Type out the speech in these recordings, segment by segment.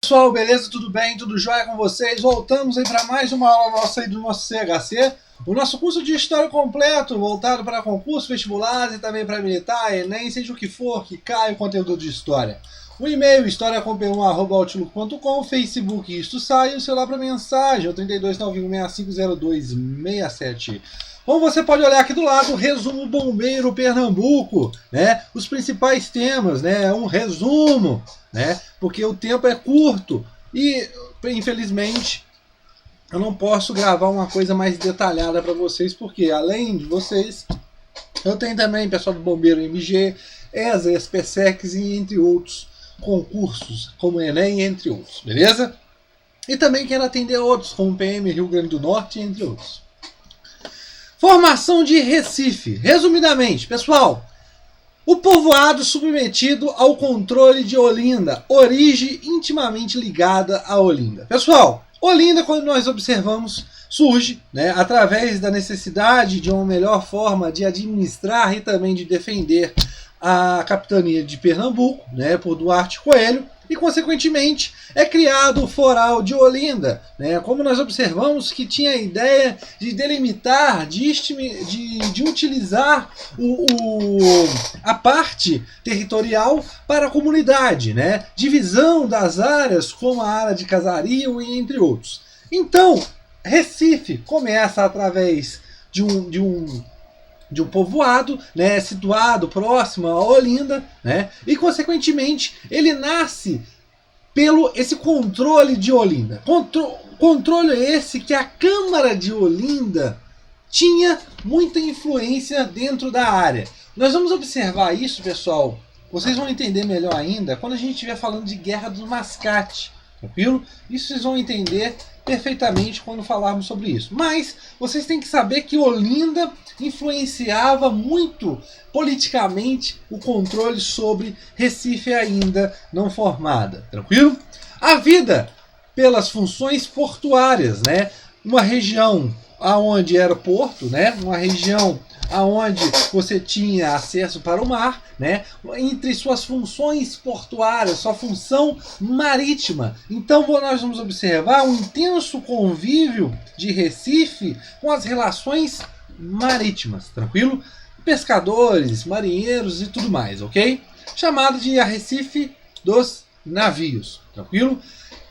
Pessoal, beleza? Tudo bem? Tudo jóia com vocês? Voltamos aí para mais uma aula nossa aí do nosso CHC, o nosso curso de História completo, voltado para concurso, vestibulares e também para militar, Enem, seja o que for que caia o conteúdo de História. O e-mail historiacom1@outlook.com, Facebook Isto Sai, o celular para mensagem, é o 3291650267. Como você pode olhar aqui do lado, resumo Bombeiro Pernambuco, né? Os principais temas, né? Um resumo, né? Porque o tempo é curto e, infelizmente, eu não posso gravar uma coisa mais detalhada para vocês, porque além de vocês, eu tenho também pessoal do Bombeiro MG, ESA, SPSEC e entre outros concursos, como Enem, entre outros, beleza? E também quero atender outros, como PM Rio Grande do Norte, entre outros. Formação de Recife. Resumidamente, pessoal, o povoado submetido ao controle de Olinda, origem intimamente ligada a Olinda. Pessoal, Olinda, quando nós observamos, surge, né, através da necessidade de uma melhor forma de administrar e também de defender a capitania de Pernambuco, né, por Duarte Coelho, e consequentemente é criado o Foral de Olinda, né, como nós observamos que tinha a ideia de delimitar, de utilizar a parte territorial para a comunidade, né, divisão das áreas como a área de casario e entre outros. Então, Recife começa através de um povoado, né, situado próximo a Olinda, né, e consequentemente ele nasce pelo esse controle de Olinda. Controle esse que a Câmara de Olinda tinha muita influência dentro da área. Nós vamos observar isso, pessoal, vocês vão entender melhor ainda quando a gente estiver falando de Guerra do Mascate, tranquilo? Isso vocês vão entender perfeitamente quando falarmos sobre isso. Mas vocês têm que saber que Olinda influenciava muito politicamente o controle sobre Recife ainda não formada. Tranquilo? A vida pelas funções portuárias, né? Uma região aonde era porto, né? Uma região aonde você tinha acesso para o mar, né? Entre suas funções portuárias, sua função marítima. Então nós vamos observar um intenso convívio de Recife com as relações marítimas, tranquilo? Pescadores, marinheiros e tudo mais, ok? Chamado de Arrecife dos Navios, tranquilo?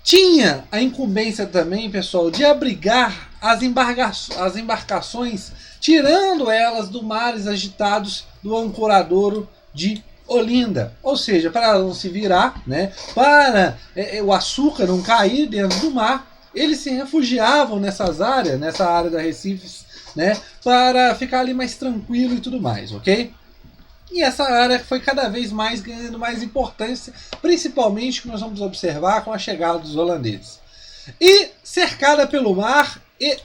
Tinha a incumbência também, pessoal, de abrigar as embarcações, tirando elas dos mares agitados do ancoradouro de Olinda. Ou seja, para ela não se virar, né, para o açúcar não cair dentro do mar, eles se refugiavam nessas áreas, nessa área da Recife, né, para ficar ali mais tranquilo e tudo mais, ok? E essa área foi cada vez mais ganhando mais importância, principalmente que nós vamos observar com a chegada dos holandeses. E cercada pelo mar e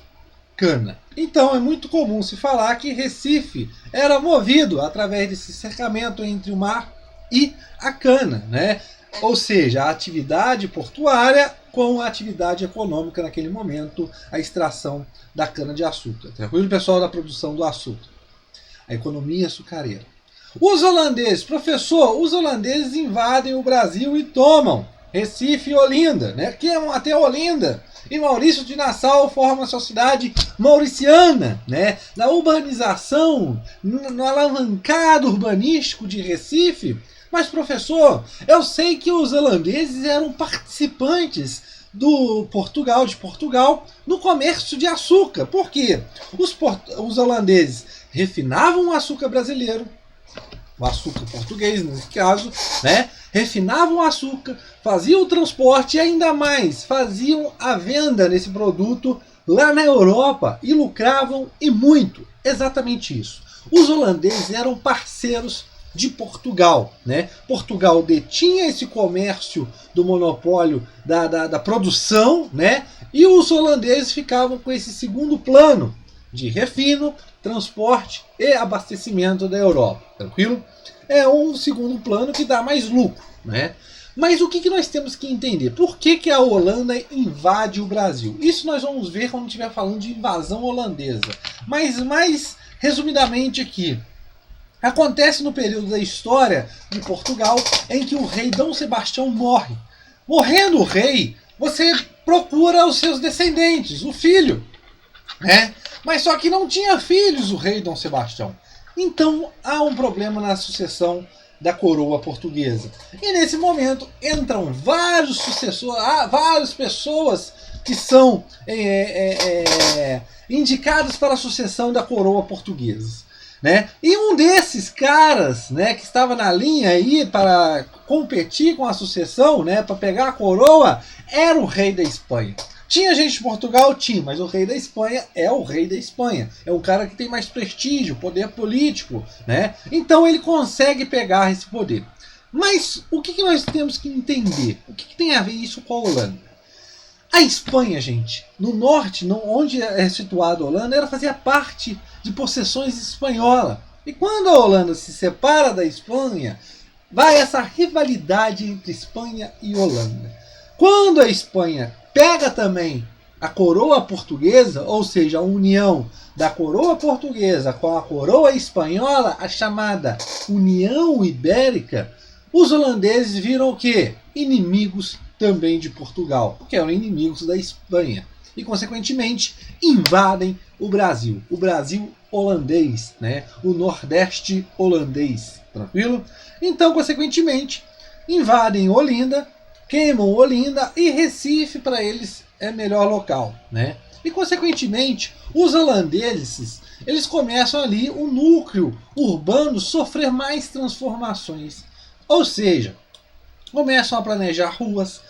cana. Então é muito comum se falar que Recife era movido através desse cercamento entre o mar e a cana, né? Ou seja, a atividade portuária com a atividade econômica naquele momento, a extração da cana-de-açúcar. Tranquilo, pessoal, da produção do açúcar. A economia açucareira. Os holandeses, professor, os holandeses invadem o Brasil e tomam Recife e Olinda, né? Que é até Olinda. E Maurício de Nassau forma sua cidade mauriciana, né? Na urbanização, no alavancado urbanístico de Recife. Mas, professor, eu sei que os holandeses eram participantes de Portugal, no comércio de açúcar. Por quê? Os holandeses refinavam o açúcar brasileiro, o açúcar português, nesse caso, né? Refinavam o açúcar, faziam o transporte e ainda mais faziam a venda desse produto lá na Europa e lucravam e muito. Exatamente isso. Os holandeses eram parceiros de Portugal, né? Portugal detinha esse comércio do monopólio da produção, né? E os holandeses ficavam com esse segundo plano de refino, transporte e abastecimento da Europa, tranquilo? É um segundo plano que dá mais lucro, né? Mas o que nós temos que entender? Por que a Holanda invade o Brasil? Isso nós vamos ver quando estiver falando de invasão holandesa. Mas mais resumidamente aqui, acontece no período da história de Portugal em que o rei Dom Sebastião morre. Morrendo o rei, você procura os seus descendentes, o filho, né? Mas só que não tinha filhos o rei Dom Sebastião. Então há um problema na sucessão da coroa portuguesa. E nesse momento entram vários sucessores, várias pessoas que são indicadas para a sucessão da coroa portuguesa. Né? E um desses caras, né, que estava na linha aí para competir com a sucessão, né, para pegar a coroa, era o rei da Espanha. Tinha gente de Portugal? Tinha, mas o rei da Espanha é o rei da Espanha. É um cara que tem mais prestígio, poder político, né? Então ele consegue pegar esse poder. Mas o que nós temos que entender? O que tem a ver isso com a Holanda? A Espanha, gente, no norte, onde é situada a Holanda, ela fazia parte de possessões espanholas. E quando a Holanda se separa da Espanha, vai essa rivalidade entre Espanha e Holanda. Quando a Espanha pega também a coroa portuguesa, ou seja, a união da coroa portuguesa com a coroa espanhola, a chamada União Ibérica, os holandeses viram o quê? Inimigos também de Portugal, porque eram inimigos da Espanha. E, consequentemente, invadem o Brasil holandês, né? O Nordeste holandês, tranquilo? Então, consequentemente, invadem Olinda, queimam Olinda e Recife para eles é melhor local, né? E, consequentemente, os holandeses, eles começam ali o núcleo urbano sofrer mais transformações. Ou seja, começam a planejar ruas,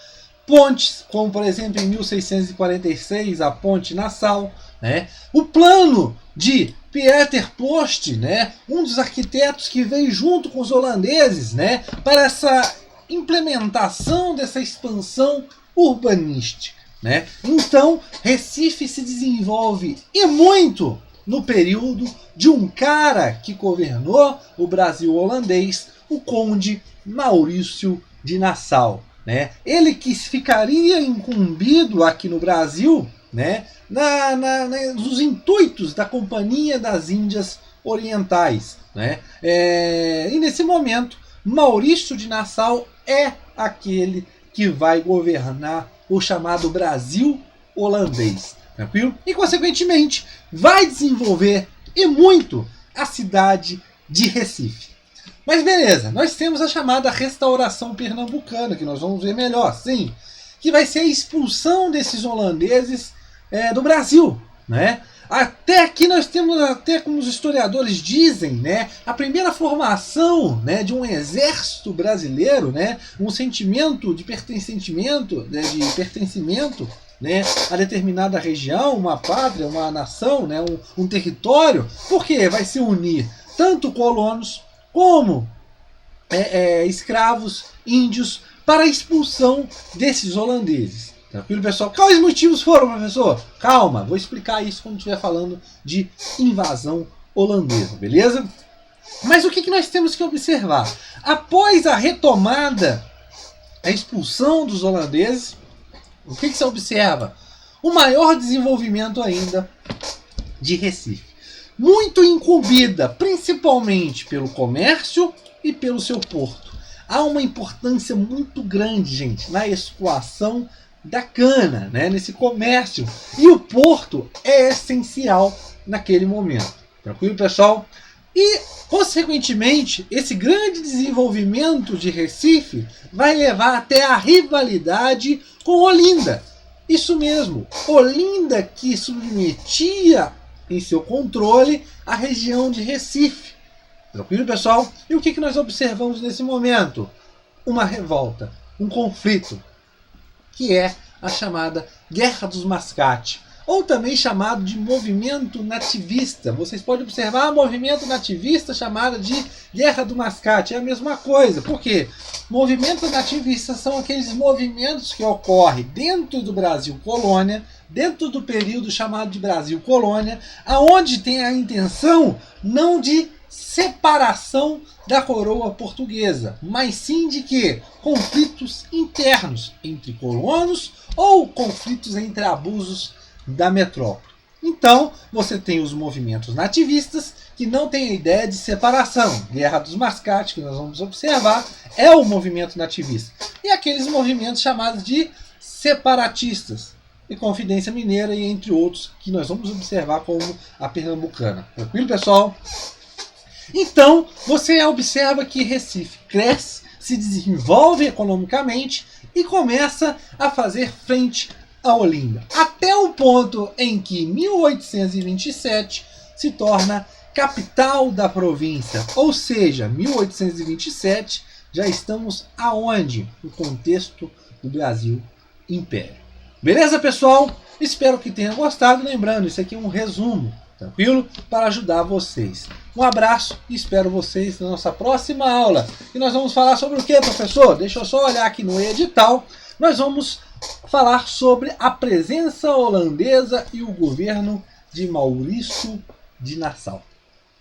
pontes, como por exemplo em 1646 a Ponte Nassau, né? O plano de Pieter Post, né? Um dos arquitetos que veio junto com os holandeses, né? Para essa implementação dessa expansão urbanística, né? Então Recife se desenvolve e muito no período de um cara que governou o Brasil holandês, o Conde Maurício de Nassau, né? Ele que ficaria incumbido aqui no Brasil, né, nos intuitos da Companhia das Índias Orientais, né? E nesse momento, Maurício de Nassau é aquele que vai governar o chamado Brasil holandês, tranquilo? E, consequentemente, vai desenvolver e muito a cidade de Recife. Mas beleza, nós temos a chamada restauração pernambucana, que nós vamos ver melhor, sim, que vai ser a expulsão desses holandeses do Brasil, né? Até aqui nós temos, até como os historiadores dizem, né, a primeira formação, né, de um exército brasileiro, né, um sentimento de pertencimento, né, a determinada região, uma pátria, uma nação, né, um território, porque vai se unir tanto colonos como escravos, índios, para a expulsão desses holandeses. Tranquilo, pessoal? Quais motivos foram, professor? Calma, vou explicar isso quando estiver falando de invasão holandesa, beleza? Mas o que nós temos que observar? Após a retomada, a expulsão dos holandeses, o que se observa? O maior desenvolvimento ainda de Recife. Muito incumbida, principalmente pelo comércio e pelo seu porto. Há uma importância muito grande, gente, na escoação da cana, né, nesse comércio. E o porto é essencial naquele momento. Tranquilo, pessoal? E, consequentemente, esse grande desenvolvimento de Recife vai levar até a rivalidade com Olinda. Isso mesmo, Olinda que submetia em seu controle a região de Recife. Tranquilo, pessoal? E o que nós observamos nesse momento? Uma revolta, um conflito, que é a chamada Guerra dos Mascate, ou também chamado de movimento nativista. Vocês podem observar o movimento nativista chamado de Guerra do Mascate. É a mesma coisa. Por quê? Movimentos nativistas são aqueles movimentos que ocorrem dentro do Brasil colônia, dentro do período chamado de Brasil colônia, aonde tem a intenção não de separação da coroa portuguesa, mas sim de que conflitos internos entre colonos ou conflitos entre abusos da metrópole. Então, você tem os movimentos nativistas que não tem a ideia de separação. Guerra dos Mascates, que nós vamos observar, é o movimento nativista. E aqueles movimentos chamados de separatistas, e Confidência Mineira, e entre outros, que nós vamos observar como a pernambucana. Tranquilo, pessoal? Então, você observa que Recife cresce, se desenvolve economicamente e começa a fazer frente a Olinda. Até o ponto em que, em 1827, se torna capital da província. Ou seja, 1827, já estamos aonde? No contexto do Brasil Império. Beleza, pessoal? Espero que tenham gostado. Lembrando, isso aqui é um resumo, tranquilo? Para ajudar vocês. Um abraço e espero vocês na nossa próxima aula. E nós vamos falar sobre o que, professor? Deixa eu só olhar aqui no edital. Nós vamos falar sobre a presença holandesa e o governo de Maurício de Nassau.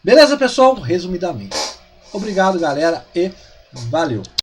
Beleza, pessoal? Resumidamente. Obrigado, galera, e valeu!